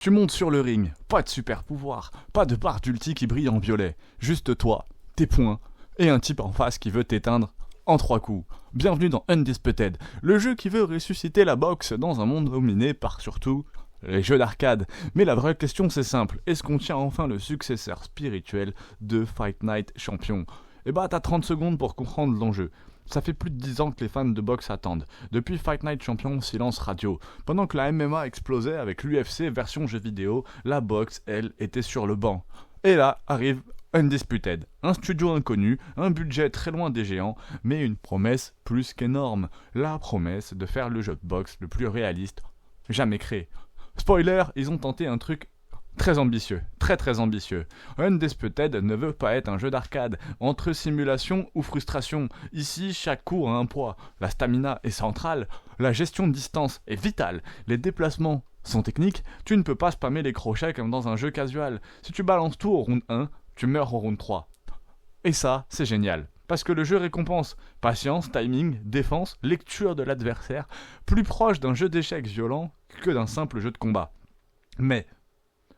Tu montes sur le ring, pas de super pouvoir, pas de barre d'ulti qui brille en violet, juste toi, tes poings, et un type en face qui veut t'éteindre en 3 coups. Bienvenue dans Undisputed, le jeu qui veut ressusciter la boxe dans un monde dominé par surtout les jeux d'arcade. Mais la vraie question c'est simple, est-ce qu'on tient enfin le successeur spirituel de Fight Night Champion? Eh bah t'as 30 secondes pour comprendre l'enjeu. Ça fait plus de 10 ans que les fans de boxe attendent. Depuis Fight Night Champion, silence radio. Pendant que la MMA explosait avec l'UFC version jeu vidéo, la boxe, elle, était sur le banc. Et là arrive Undisputed. Un studio inconnu, un budget très loin des géants, mais une promesse plus qu'énorme. La promesse de faire le jeu de boxe le plus réaliste jamais créé. Spoiler, ils ont tenté un truc très ambitieux, très ambitieux. Undisputed ne veut pas être un jeu d'arcade, entre simulation ou frustration. Ici, chaque coup a un poids. La stamina est centrale, la gestion de distance est vitale, les déplacements sont techniques, tu ne peux pas spammer les crochets comme dans un jeu casual. Si tu balances tout au round 1, tu meurs au round 3. Et ça, c'est génial. Parce que le jeu récompense patience, timing, défense, lecture de l'adversaire, plus proche d'un jeu d'échecs violent que d'un simple jeu de combat. Mais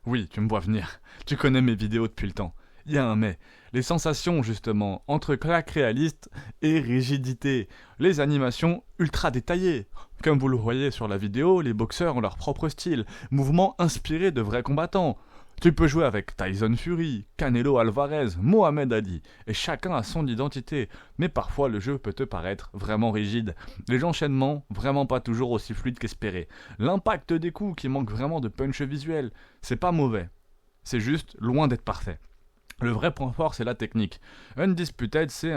oui, tu me vois venir. Tu connais mes vidéos depuis le temps. Il y a un mais. Les sensations, justement, entre claque réaliste et rigidité. Les animations ultra détaillées. Comme vous le voyez sur la vidéo, les boxeurs ont leur propre style, mouvements inspirés de vrais combattants. Tu peux jouer avec Tyson Fury, Canelo Alvarez, Mohamed Ali, et chacun a son identité, mais parfois le jeu peut te paraître vraiment rigide. Les enchaînements, vraiment pas toujours aussi fluides qu'espéré. L'impact des coups qui manque vraiment de punch visuel, c'est pas mauvais. C'est juste loin d'être parfait. Le vrai point fort, c'est la technique. Undisputed, c'est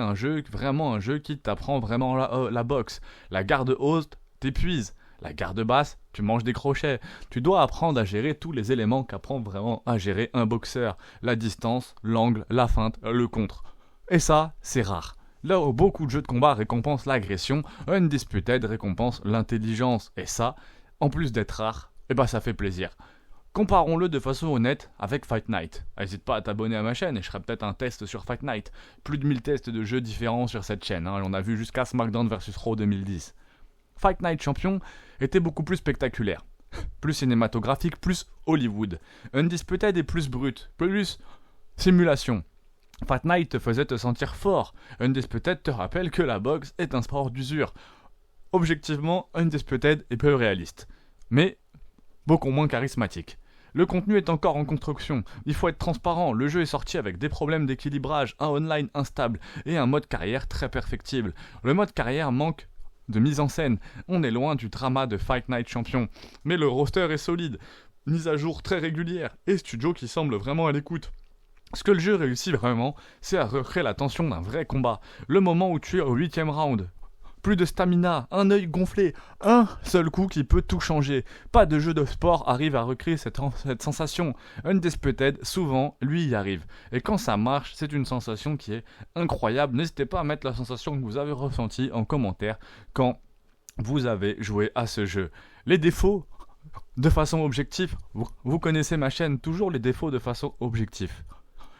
vraiment un jeu qui t'apprend vraiment la boxe. La garde haute t'épuise. La garde basse, tu manges des crochets. Tu dois apprendre à gérer tous les éléments qu'apprend vraiment à gérer un boxeur. La distance, l'angle, la feinte, le contre. Et ça, c'est rare. Là où beaucoup de jeux de combat récompensent l'agression, Undisputed récompense l'intelligence. Et ça, en plus d'être rare, ça fait plaisir. Comparons-le de façon honnête avec Fight Night. N'hésite pas à t'abonner à ma chaîne et je ferai peut-être un test sur Fight Night. Plus de 1000 tests de jeux différents sur cette chaîne. On a vu jusqu'à SmackDown vs Raw 2010. Fight Night Champion était beaucoup plus spectaculaire, plus cinématographique, plus Hollywood. Undisputed est plus brut, plus simulation. Fight Night te faisait te sentir fort. Undisputed te rappelle que la boxe est un sport d'usure. Objectivement, Undisputed est peu réaliste, mais beaucoup moins charismatique. Le contenu est encore en construction, il faut être transparent, le jeu est sorti avec des problèmes d'équilibrage, un online instable et un mode carrière très perfectible. Le mode carrière manque de mise en scène. On est loin du drama de Fight Night Champion. Mais le roster est solide, mise à jour très régulière, et studio qui semble vraiment à l'écoute. Ce que le jeu réussit vraiment, c'est à recréer la tension d'un vrai combat. Le moment où tu es au 8ème round. Plus de stamina, un œil gonflé, un seul coup qui peut tout changer. Pas de jeu de sport arrive à recréer cette sensation. Undisputed, souvent, lui y arrive. Et quand ça marche, c'est une sensation qui est incroyable. N'hésitez pas à mettre la sensation que vous avez ressentie en commentaire quand vous avez joué à ce jeu. Les défauts, de façon objective, vous connaissez ma chaîne, toujours les défauts de façon objective.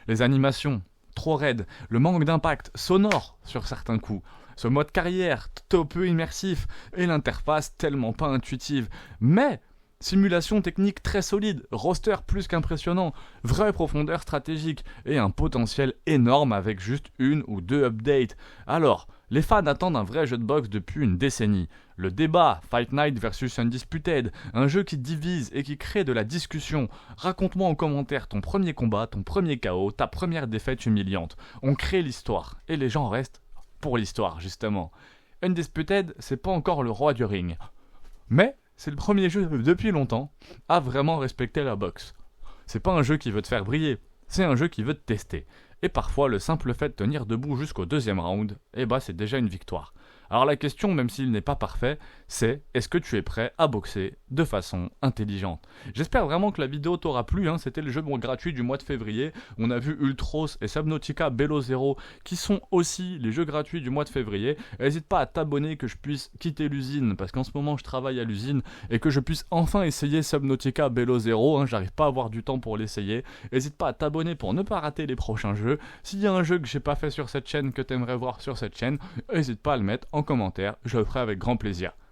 Les animations, trop raides, le manque d'impact sonore sur certains coups. Ce mode carrière, peu immersif, et l'interface tellement pas intuitive. Mais, simulation technique très solide, roster plus qu'impressionnant, vraie profondeur stratégique, et un potentiel énorme avec juste 1 ou 2 updates. Alors, les fans attendent un vrai jeu de boxe depuis une décennie. Le débat, Fight Night versus Undisputed, un jeu qui divise et qui crée de la discussion. Raconte-moi en commentaire ton premier combat, ton premier KO, ta première défaite humiliante. On crée l'histoire, et les gens restent pour l'histoire, justement. Undisputed, c'est pas encore le roi du ring. Mais c'est le premier jeu depuis longtemps à vraiment respecter la boxe. C'est pas un jeu qui veut te faire briller, c'est un jeu qui veut te tester. Et parfois, le simple fait de tenir debout jusqu'au 2ème round, c'est déjà une victoire. Alors la question, même s'il n'est pas parfait, c'est est-ce que tu es prêt à boxer de façon intelligente? J'espère vraiment que la vidéo t'aura plu, c'était le jeu gratuit du mois de février. On a vu Ultros et Subnautica Below Zero qui sont aussi les jeux gratuits du mois de février. N'hésite pas à t'abonner que je puisse quitter l'usine parce qu'en ce moment je travaille à l'usine et que je puisse enfin essayer Subnautica Below Zero. J'arrive pas à avoir du temps pour l'essayer. N'hésite pas à t'abonner pour ne pas rater les prochains jeux. S'il y a un jeu que j'ai pas fait sur cette chaîne que t'aimerais voir sur cette chaîne, n'hésite pas à le mettre en commentaire, je le ferai avec grand plaisir.